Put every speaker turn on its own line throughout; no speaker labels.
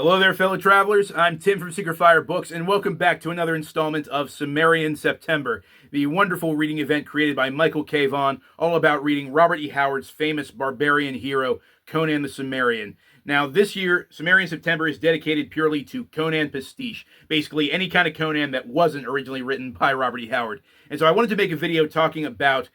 Hello there, fellow travelers. I'm Tim from Secret Fire Books, and welcome back to another installment of Cimmerian September, the wonderful reading event created by Michael K. Vaughan, all about reading Robert E. Howard's famous barbarian hero, Conan the Cimmerian. Now, this year, Cimmerian September is dedicated purely to Conan pastiche, basically any kind of Conan that wasn't originally written by Robert E. Howard. And so I wanted to make a video talking about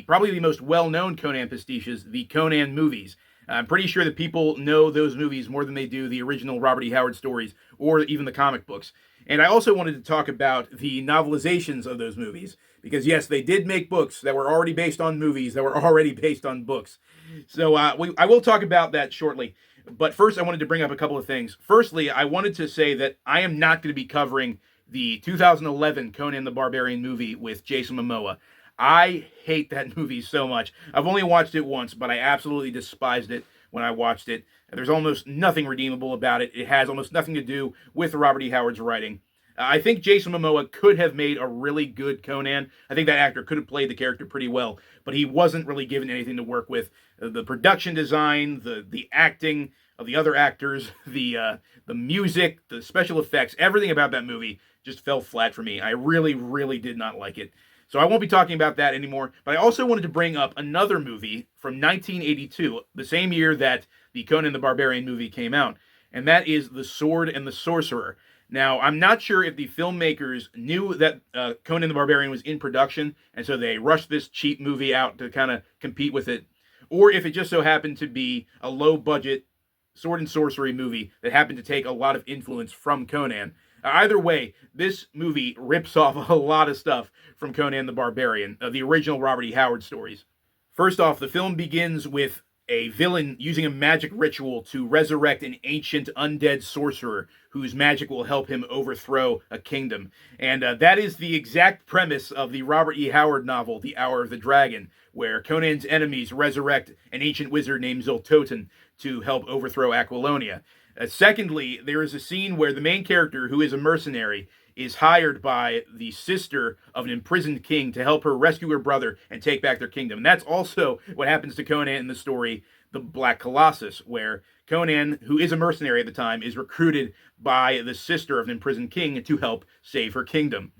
probably the most well-known Conan pastiches, the Conan movies. I'm pretty sure that people know those movies more than they do the original Robert E. Howard stories or even the comic books. And I also wanted to talk about the novelizations of those movies, because yes, they did make books that were already based on movies that were already based on books. So I will talk about that shortly. But first, I wanted to bring up a couple of things. Firstly, I wanted to say that I am not going to be covering the 2011 Conan the Barbarian movie with Jason Momoa. I hate that movie so much. I've only watched it once, but I absolutely despised it when I watched it. There's almost nothing redeemable about it. It has almost nothing to do with Robert E. Howard's writing. I think Jason Momoa could have made a really good Conan. I think that actor could have played the character pretty well, but he wasn't really given anything to work with. The production design, the acting of the other actors, the music, the special effects, everything about that movie just fell flat for me. I really, really did not like it. So I won't be talking about that anymore, but I also wanted to bring up another movie from 1982, the same year that the Conan the Barbarian movie came out, and that is The Sword and the Sorcerer. Now, I'm not sure if the filmmakers knew that Conan the Barbarian was in production, and so they rushed this cheap movie out to kind of compete with it, or if it just so happened to be a low-budget sword and sorcery movie that happened to take a lot of influence from Conan. Either way, this movie rips off a lot of stuff from Conan the Barbarian, the original Robert E. Howard stories. First off, the film begins with a villain using a magic ritual to resurrect an ancient undead sorcerer whose magic will help him overthrow a kingdom. And that is the exact premise of the Robert E. Howard novel, The Hour of the Dragon, where Conan's enemies resurrect an ancient wizard named Zoltoten to help overthrow Aquilonia. Secondly, there is a scene where the main character, who is a mercenary, is hired by the sister of an imprisoned king to help her rescue her brother and take back their kingdom. And that's also what happens to Conan in the story, The Black Colossus, where Conan, who is a mercenary at the time, is recruited by the sister of an imprisoned king to help save her kingdom.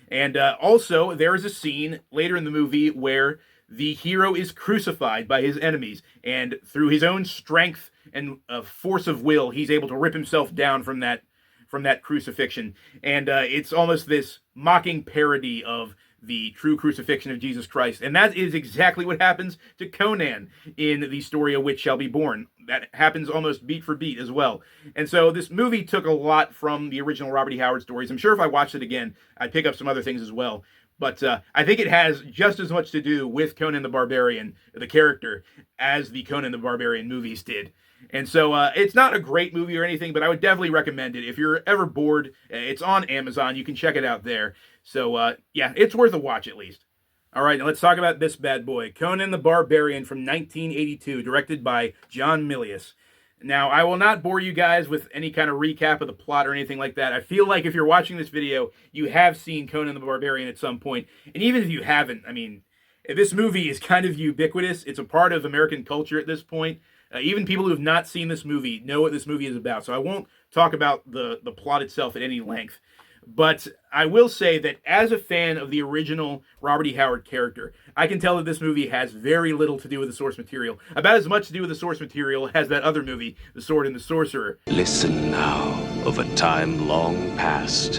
And also, there is a scene later in the movie where the hero is crucified by his enemies, and through his own strength and force of will, he's able to rip himself down from that crucifixion. And it's almost this mocking parody of the true crucifixion of Jesus Christ. And that is exactly what happens to Conan in the story A Witch Shall Be Born. That happens almost beat for beat as well. And so this movie took a lot from the original Robert E. Howard stories. I'm sure if I watched it again, I'd pick up some other things as well. But I think it has just as much to do with Conan the Barbarian, the character, as the Conan the Barbarian movies did. And so it's not a great movie or anything, but I would definitely recommend it. If you're ever bored, it's on Amazon. You can check it out there. So, yeah, it's worth a watch at least. All right, now let's talk about this bad boy, Conan the Barbarian from 1982, directed by John Milius. Now, I will not bore you guys with any kind of recap of the plot or anything like that. I feel like if you're watching this video, you have seen Conan the Barbarian at some point. And even if you haven't, I mean, this movie is kind of ubiquitous. It's a part of American culture at this point. Even people who have not seen this movie know what this movie is about. So I won't talk about the plot itself at any length. But I will say that as a fan of the original Robert E. Howard character, I can tell that this movie has very little to do with the source material. About as much to do with the source material as that other movie, The Sword and the Sorcerer.
Listen now of a time long past,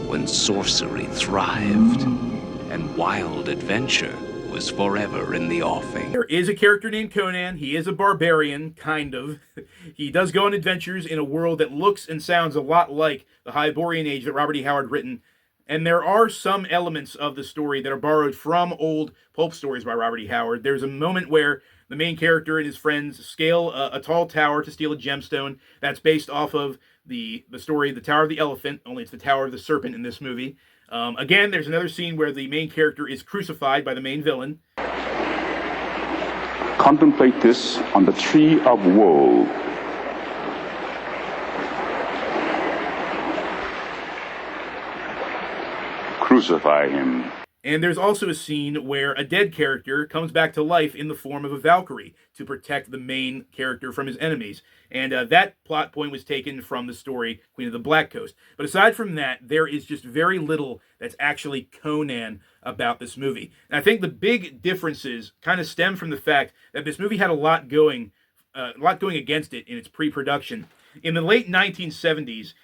when sorcery thrived and wild adventure was forever in the offing.
There is a character named Conan. He is a barbarian, kind of. He does go on adventures in a world that looks and sounds a lot like the Hyborian Age that Robert E. Howard written. And there are some elements of the story that are borrowed from old pulp stories by Robert E. Howard. There's a moment where the main character and his friends scale a tall tower to steal a gemstone. That's based off of the story, The Tower of the Elephant, only it's the Tower of the Serpent in this movie. Again, there's another scene where the main character is crucified by the main villain.
Contemplate this on the tree of woe. Crucify him.
And there's also a scene where a dead character comes back to life in the form of a Valkyrie to protect the main character from his enemies. And that plot point was taken from the story Queen of the Black Coast. But aside from that, there is just very little that's actually Conan about this movie. And I think the big differences kind of stem from the fact that this movie had a lot going against it in its pre-production. In the late 1970s,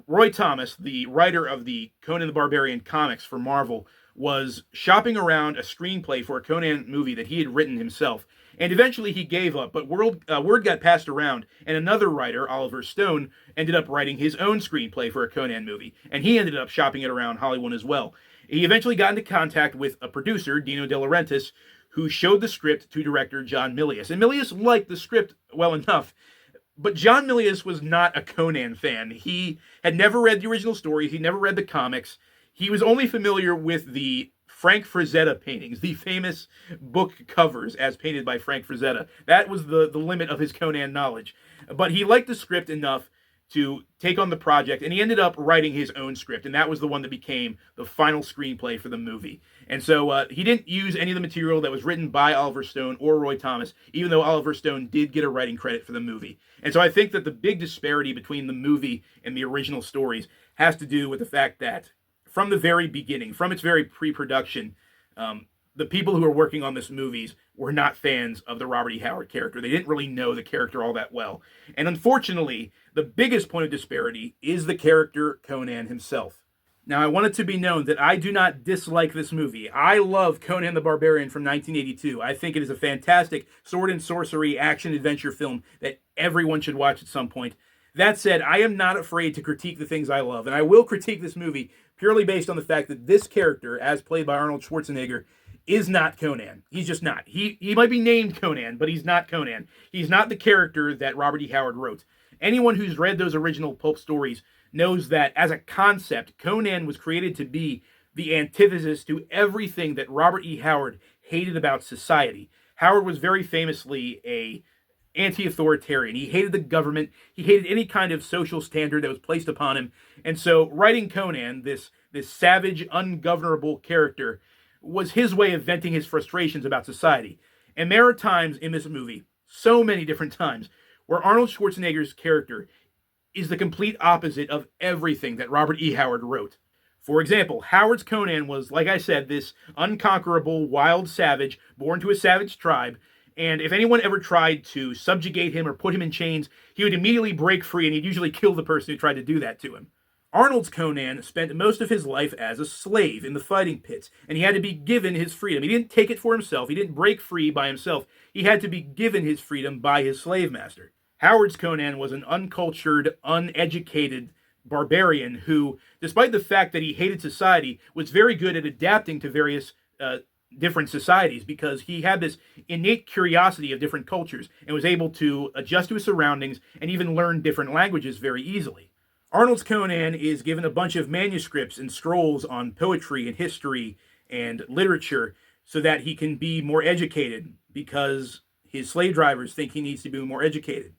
Roy Thomas, the writer of the Conan the Barbarian comics for Marvel, was shopping around a screenplay for a Conan movie that he had written himself. And eventually he gave up, but word got passed around, and another writer, Oliver Stone, ended up writing his own screenplay for a Conan movie. And he ended up shopping it around Hollywood as well. He eventually got into contact with a producer, Dino De Laurentiis, who showed the script to director John Milius. And Milius liked the script well enough, but John Milius was not a Conan fan. He had never read the original stories, he never read the comics. He was only familiar with the Frank Frazetta paintings, the famous book covers as painted by Frank Frazetta. That was the limit of his Conan knowledge. But he liked the script enough to take on the project, and he ended up writing his own script, and that was the one that became the final screenplay for the movie. And so he didn't use any of the material that was written by Oliver Stone or Roy Thomas, even though Oliver Stone did get a writing credit for the movie. And so I think that the big disparity between the movie and the original stories has to do with the fact that from the very beginning, from its very pre-production, the people who were working on this movies were not fans of the Robert E. Howard character. They didn't really know the character all that well. And unfortunately, the biggest point of disparity is the character Conan himself. Now, I want it to be known that I do not dislike this movie. I love Conan the Barbarian from 1982. I think it is a fantastic sword and sorcery action-adventure film that everyone should watch at some point. That said, I am not afraid to critique the things I love, and I will critique this movie purely based on the fact that this character, as played by Arnold Schwarzenegger, is not Conan. He's just not. He might be named Conan, but he's not Conan. He's not the character that Robert E. Howard wrote. Anyone who's read those original pulp stories knows that, as a concept, Conan was created to be the antithesis to everything that Robert E. Howard hated about society. Howard was very famously a anti-authoritarian. He hated the government. He hated any kind of social standard that was placed upon him. And so writing Conan, this savage, ungovernable character, was his way of venting his frustrations about society. And there are times in this movie, so many different times, where Arnold Schwarzenegger's character is the complete opposite of everything that Robert E. Howard wrote. For example, Howard's Conan was, like I said, this unconquerable, wild savage born to a savage tribe. And if anyone ever tried to subjugate him or put him in chains, he would immediately break free, and he'd usually kill the person who tried to do that to him. Arnold's Conan spent most of his life as a slave in the fighting pits, and he had to be given his freedom. He didn't take it for himself. He didn't break free by himself. He had to be given his freedom by his slave master. Howard's Conan was an uncultured, uneducated barbarian who, despite the fact that he hated society, was very good at adapting to various different societies, because he had this innate curiosity of different cultures and was able to adjust to his surroundings and even learn different languages very easily. Arnold's Conan is given a bunch of manuscripts and scrolls on poetry and history and literature so that he can be more educated, because his slave drivers think he needs to be more educated.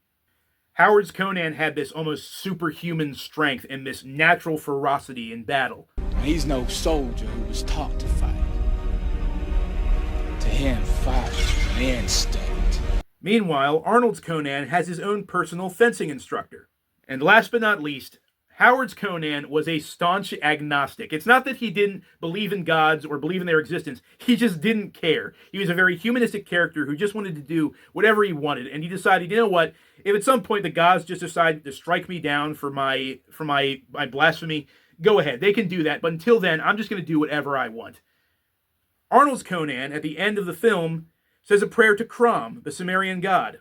Howard's Conan had this almost superhuman strength and this natural ferocity in battle.
He's no soldier who was taught to fight. To him, fight is an instinct.
Meanwhile, Arnold's Conan has his own personal fencing instructor. And last but not least, Howard's Conan was a staunch agnostic. It's not that he didn't believe in gods or believe in their existence. He just didn't care. He was a very humanistic character who just wanted to do whatever he wanted. And he decided, you know what, if at some point the gods just decide to strike me down for my blasphemy, go ahead. They can do that. But until then, I'm just going to do whatever I want. Arnold's Conan, at the end of the film, says a prayer to Crom, the Cimmerian god.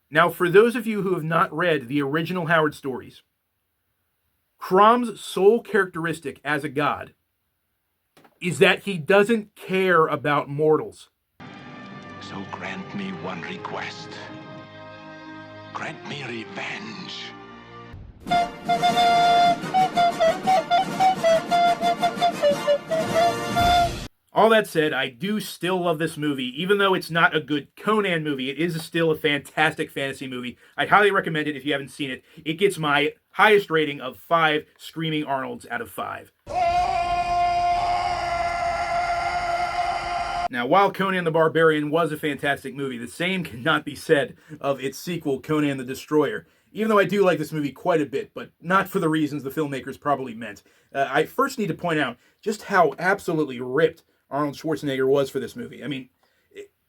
Now, for those of you who have not read the original Howard stories, Crom's sole characteristic as a god is that he doesn't care about mortals.
So grant me one request. Grant me revenge.
All that said, I do still love this movie. Even though it's not a good Conan movie, it is still a fantastic fantasy movie. I highly recommend it if you haven't seen it. It gets my highest rating of 5 Screaming Arnolds out of 5. Now, while Conan the Barbarian was a fantastic movie, the same cannot be said of its sequel, Conan the Destroyer. Even though I do like this movie quite a bit, but not for the reasons the filmmakers probably meant. I first need to point out just how absolutely ripped Arnold Schwarzenegger was for this movie. I mean,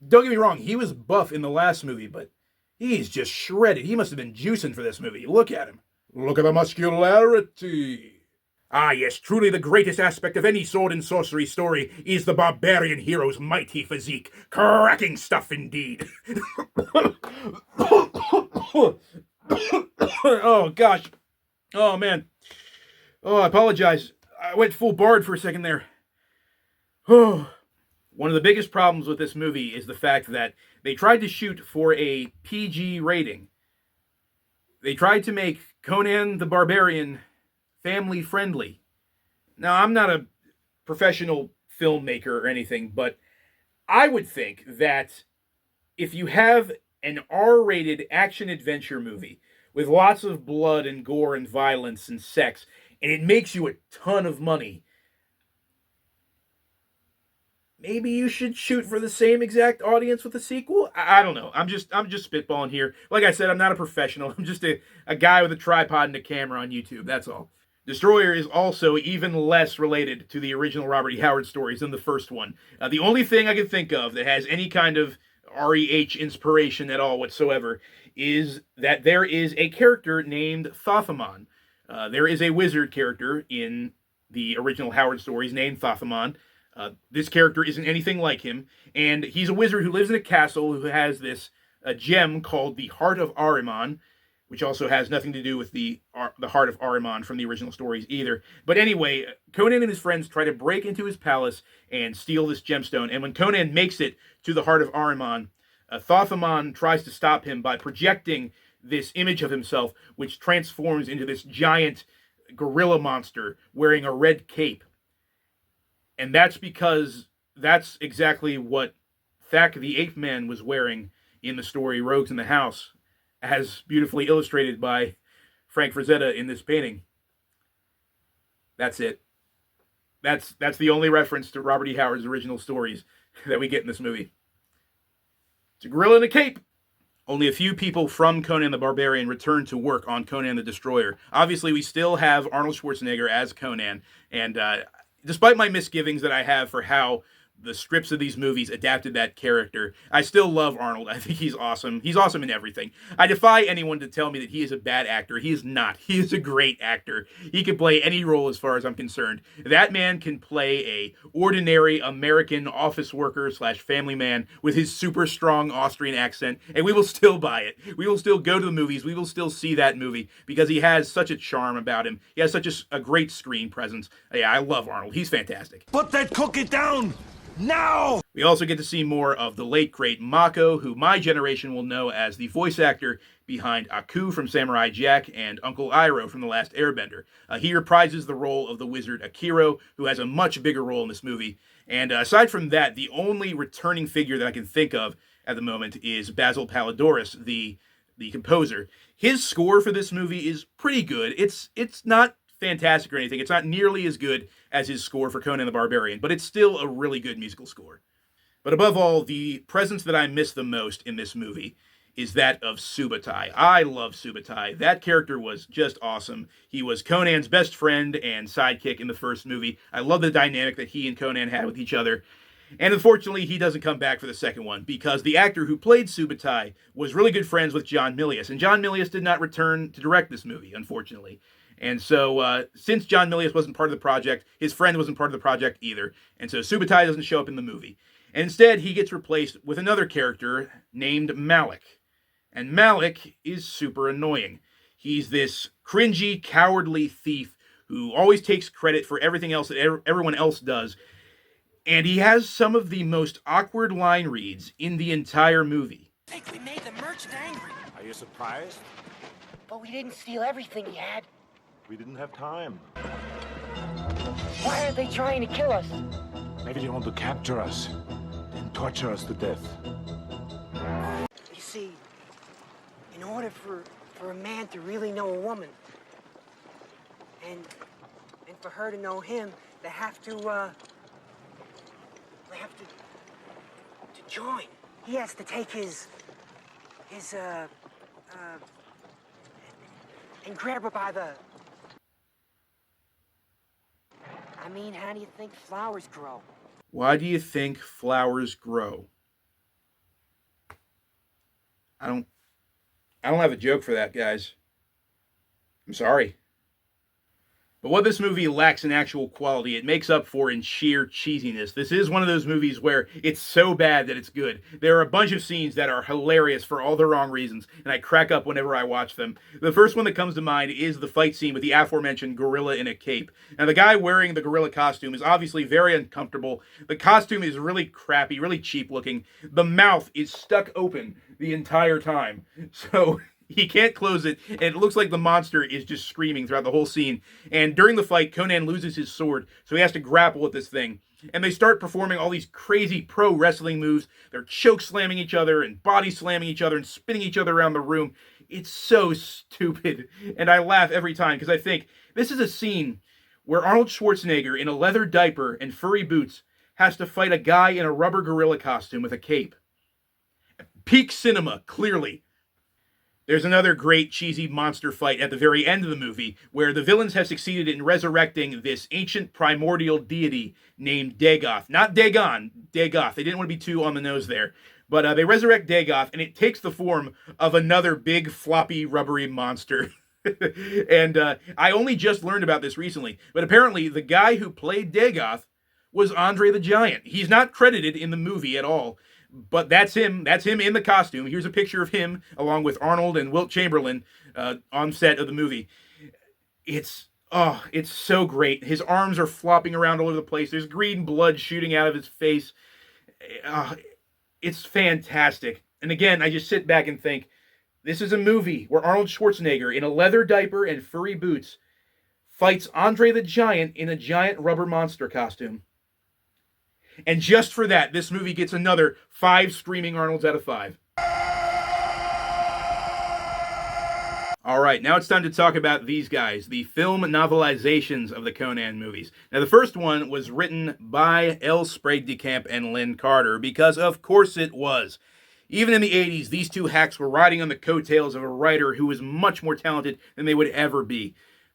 don't get me wrong, he was buff in the last movie, but he's just shredded. He must have been juicing for this movie. Look at him. Look at the muscularity. Ah, yes, truly the greatest aspect of any sword and sorcery story is the barbarian hero's mighty physique. Cracking stuff indeed. Oh, gosh. Oh, man. Oh, I apologize. I went full bard for a second there. Oh. One of the biggest problems with this movie is the fact that they tried to shoot for a PG rating. They tried to make Conan the Barbarian family friendly. Now, I'm not a professional filmmaker or anything, but I would think that if you have an R-rated action-adventure movie with lots of blood and gore and violence and sex, and it makes you a ton of money, maybe you should shoot for the same exact audience with a sequel? I don't know. I'm just spitballing here. Like I said, I'm not a professional. I'm just a guy with a tripod and a camera on YouTube. That's all. Destroyer is also even less related to the original Robert E. Howard stories than the first one. The only thing I can think of that has any kind of REH inspiration at all whatsoever is that there is a character named Thothamon. There is a wizard character in the original Howard stories named Thothamon. This character isn't anything like him, and he's a wizard who lives in a castle who has this gem called the Heart of Ahriman, which also has nothing to do with the Heart of Ahriman from the original stories either. But anyway, Conan and his friends try to break into his palace and steal this gemstone, and when Conan makes it to the Heart of Ahriman, Thothamon tries to stop him by projecting this image of himself, which transforms into this giant gorilla monster wearing a red cape. And that's because that's exactly what Thak the Ape Man was wearing in the story Rogues in the House, as beautifully illustrated by Frank Frazetta in this painting. That's it. That's the only reference to Robert E. Howard's original stories that we get in this movie. It's a gorilla in a cape. Only a few people from Conan the Barbarian returned to work on Conan the Destroyer. Obviously, we still have Arnold Schwarzenegger as Conan, and despite my misgivings that I have for how the scripts of these movies adapted that character, I still love Arnold. I think he's awesome. He's awesome in everything. I defy anyone to tell me that he is a bad actor. He is not. He is a great actor. He can play any role as far as I'm concerned. That man can play a ordinary American office worker / family man with his super strong Austrian accent, and we will still buy it. We will still go to the movies. We will still see that movie because he has such a charm about him. He has such a great screen presence. Yeah, I love Arnold. He's fantastic.
Put that cookie down! Now!
We also get to see more of the late, great Mako, who my generation will know as the voice actor behind Aku from Samurai Jack and Uncle Iroh from The Last Airbender. He reprises the role of the wizard Akiro, who has a much bigger role in this movie. And aside from that, the only returning figure that I can think of at the moment is Basil Palladorus, the composer. His score for this movie is pretty good. It's not fantastic or anything. It's not nearly as good as his score for Conan the Barbarian, but it's still a really good musical score. But above all, the presence that I miss the most in this movie is that of Subutai. I love Subutai. That character was just awesome. He was Conan's best friend and sidekick in the first movie. I love the dynamic that he and Conan had with each other. And unfortunately, he doesn't come back for the second one because the actor who played Subutai was really good friends with John Milius, and John Milius did not return to direct this movie, unfortunately. And so, since John Milius wasn't part of the project, his friend wasn't part of the project either. And so Subutai doesn't show up in the movie. And instead, he gets replaced with another character named Malik. And Malik is super annoying. He's this cringy, cowardly thief who always takes credit for everything else that everyone else does. And he has some of the most awkward line reads in the entire movie.
I think we made the merchant angry.
Are you surprised?
But we didn't steal everything he had.
We didn't have time.
Why are they trying to kill us?
Maybe they want to capture us and torture us to death.
You see, in order for a man to really know a woman, and for her to know him, they have to join. He has to take his, and grab her by the... I mean, how do you think flowers grow?
Why do you think flowers grow? I don't have a joke for that, guys. I'm sorry. But what this movie lacks in actual quality, it makes up for in sheer cheesiness. This is one of those movies where it's so bad that it's good. There are a bunch of scenes that are hilarious for all the wrong reasons, and I crack up whenever I watch them. The first one that comes to mind is the fight scene with the aforementioned gorilla in a cape. Now, the guy wearing the gorilla costume is obviously very uncomfortable. The costume is really crappy, really cheap looking. The mouth is stuck open the entire time. So... he can't close it, and it looks like the monster is just screaming throughout the whole scene. And during the fight, Conan loses his sword, so he has to grapple with this thing. And they start performing all these crazy pro wrestling moves. They're choke slamming each other and body slamming each other and spinning each other around the room. It's so stupid, and I laugh every time because I think this is a scene where Arnold Schwarzenegger in a leather diaper and furry boots has to fight a guy in a rubber gorilla costume with a cape. Peak cinema, clearly. There's another great cheesy monster fight at the very end of the movie where the villains have succeeded in resurrecting this ancient primordial deity named Dagoth. Not Dagon, Dagoth. They didn't want to be too on the nose there. But they resurrect Dagoth, and it takes the form of another big, floppy, rubbery monster. And I only just learned about this recently. But apparently, the guy who played Dagoth was Andre the Giant. He's not credited in the movie at all. But that's him. That's him in the costume. Here's a picture of him along with Arnold and Wilt Chamberlain on set of the movie. It's so great. His arms are flopping around all over the place. There's green blood shooting out of his face. It's fantastic. And again, I just sit back and think, this is a movie where Arnold Schwarzenegger in a leather diaper and furry boots fights Andre the Giant in a giant rubber monster costume. And just for that, this movie gets another 5 screaming Arnolds out of 5. All right, now it's time to talk about these guys, the film novelizations of the Conan movies. Now, the first one was written by L. Sprague de Camp and Lynn Carter, because of course it was. Even in the 80s, these two hacks were riding on the coattails of a writer who was much more talented than they would ever be.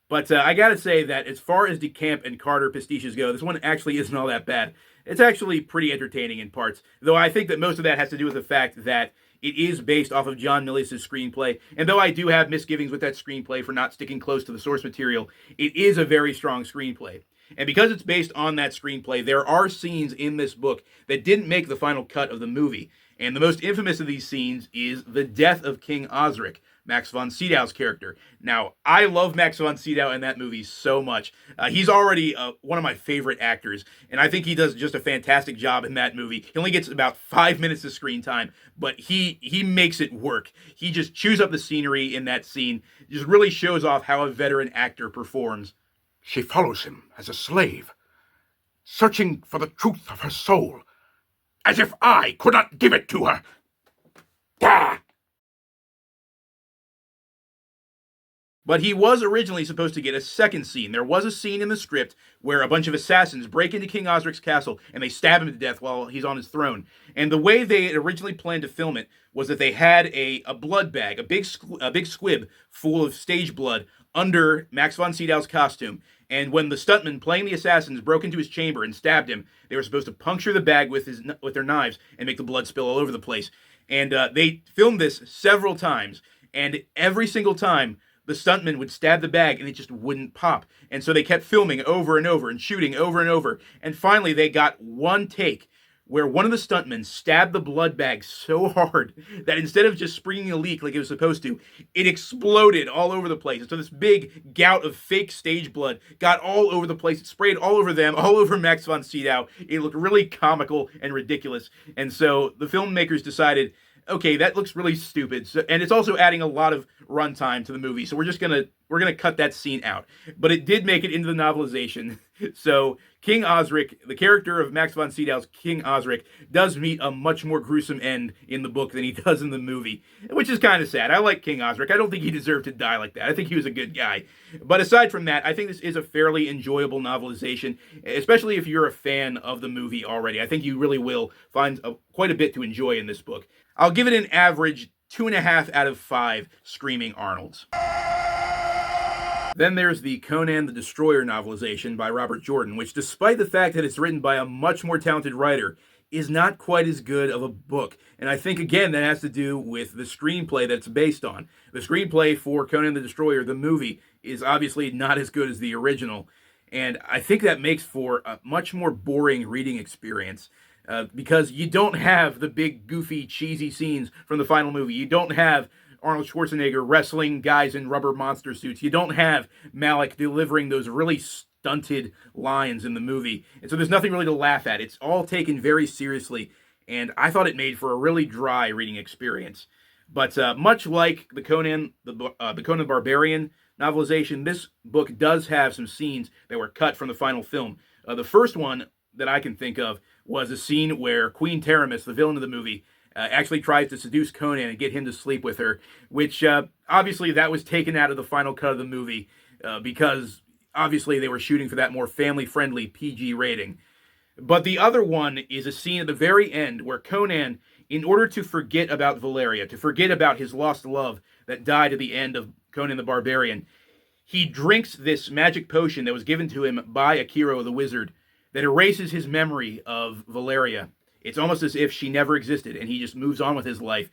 But I gotta say that as far as DeCamp and Carter pastiches go, this one actually isn't all that bad. It's actually pretty entertaining in parts, though I think that most of that has to do with the fact that it is based off of John Milius' screenplay, and though I do have misgivings with that screenplay for not sticking close to the source material, it is a very strong screenplay. And because it's based on that screenplay, there are scenes in this book that didn't make the final cut of the movie. And the most infamous of these scenes is the death of King Osric, Max von Sydow's character. Now, I love Max von Sydow in that movie so much. He's already one of my favorite actors, and I think he does just a fantastic job in that movie. He only gets about 5 minutes of screen time, but he makes it work. He just chews up the scenery in that scene, just really shows off how a veteran actor performs.
She follows him as a slave, searching for the truth of her soul, as if I could not give it to her. Ah!
But he was originally supposed to get a second scene. There was a scene in the script where a bunch of assassins break into King Osric's castle and they stab him to death while he's on his throne. And the way they had originally planned to film it was that they had a blood bag, a big squib full of stage blood under Max von Sydow's costume. And when the stuntmen playing the assassins broke into his chamber and stabbed him, they were supposed to puncture the bag with their knives and make the blood spill all over the place. And they filmed this several times, and every single time the stuntman would stab the bag and it just wouldn't pop. And so they kept filming over and over and shooting over and over. And finally they got one take where one of the stuntmen stabbed the blood bag so hard that instead of just springing a leak like it was supposed to, it exploded all over the place. And so this big gout of fake stage blood got all over the place. It sprayed all over them, all over Max von Sydow. It looked really comical and ridiculous. And so the filmmakers decided, okay, that looks really stupid. So, and it's also adding a lot of runtime to the movie. So we're just going to we're going to cut that scene out. But it did make it into the novelization. So King Osric, the character of Max von Sydow's King Osric, does meet a much more gruesome end in the book than he does in the movie, which is kind of sad. I like King Osric. I don't think he deserved to die like that. I think he was a good guy. But aside from that, I think this is a fairly enjoyable novelization, especially if you're a fan of the movie already. I think you really will find quite a bit to enjoy in this book. I'll give it an average 2.5 out of 5 Screaming Arnolds. Then there's the Conan the Destroyer novelization by Robert Jordan, which, despite the fact that it's written by a much more talented writer, is not quite as good of a book. And I think, again, that has to do with the screenplay that's based on. The screenplay for Conan the Destroyer, the movie, is obviously not as good as the original. And I think that makes for a much more boring reading experience. Because you don't have the big, goofy, cheesy scenes from the final movie. You don't have Arnold Schwarzenegger wrestling guys in rubber monster suits. You don't have Malik delivering those really stunted lines in the movie. And so there's nothing really to laugh at. It's all taken very seriously, and I thought it made for a really dry reading experience. But much like the Conan the Barbarian novelization, this book does have some scenes that were cut from the final film. The first one that I can think of was a scene where Queen Taramis, the villain of the movie, actually tries to seduce Conan and get him to sleep with her, which obviously that was taken out of the final cut of the movie because obviously they were shooting for that more family-friendly PG rating. But the other one is a scene at the very end where Conan, in order to forget about Valeria, to forget about his lost love that died at the end of Conan the Barbarian, he drinks this magic potion that was given to him by Akiro the wizard that erases his memory of Valeria. It's almost as if she never existed, and he just moves on with his life.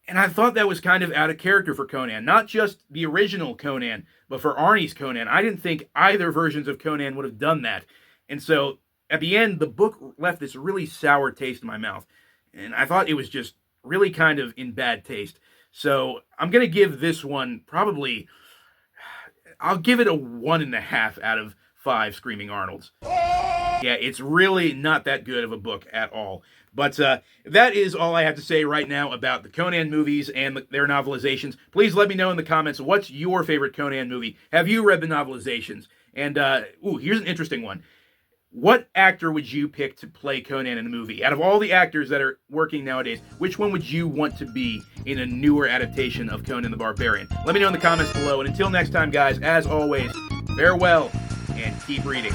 And I thought that was kind of out of character for Conan. Not just the original Conan, but for Arnie's Conan. I didn't think either versions of Conan would have done that. And so, at the end, the book left this really sour taste in my mouth. And I thought it was just really kind of in bad taste. So, I'm going to give this one probably... I'll give it a 1.5 out of 5 Screaming Arnolds. Yeah, it's really not that good of a book at all. But that is all I have to say right now about the Conan movies and their novelizations. Please let me know in the comments, what's your favorite Conan movie? Have you read the novelizations? And, here's an interesting one. What actor would you pick to play Conan in a movie? Out of all the actors that are working nowadays, which one would you want to be in a newer adaptation of Conan the Barbarian? Let me know in the comments below. And until next time, guys, as always, farewell and keep reading.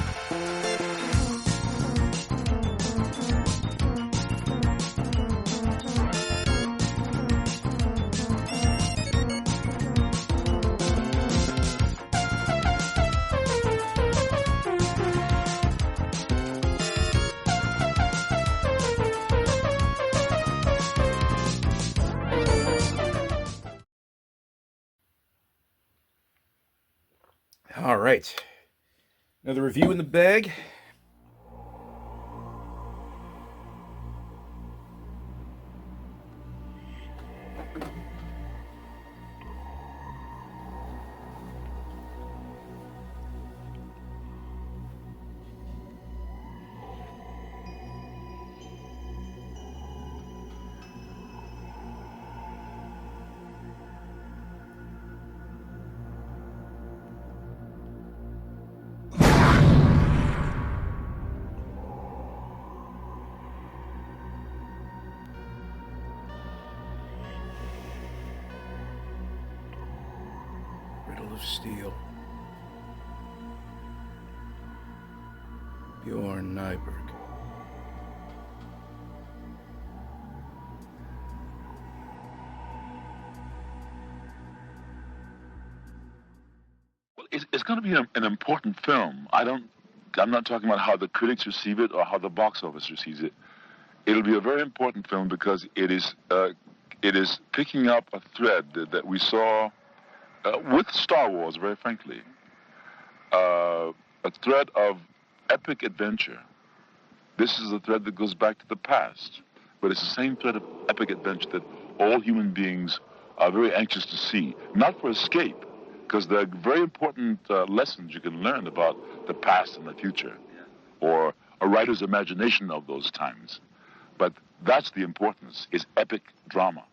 All right, another review in the bag. Riddle of Steel. Bjorn Nyberg.
Well, it's going to be an important film. I'm not talking about how the critics receive it or how the box office receives it. It'll be a very important film because it is picking up a thread that we saw with Star Wars, very frankly, a thread of epic adventure. This is a thread that goes back to the past, but it's the same thread of epic adventure that all human beings are very anxious to see, not for escape, because there are very important lessons you can learn about the past and the future, or a writer's imagination of those times. But that's the importance, is epic drama.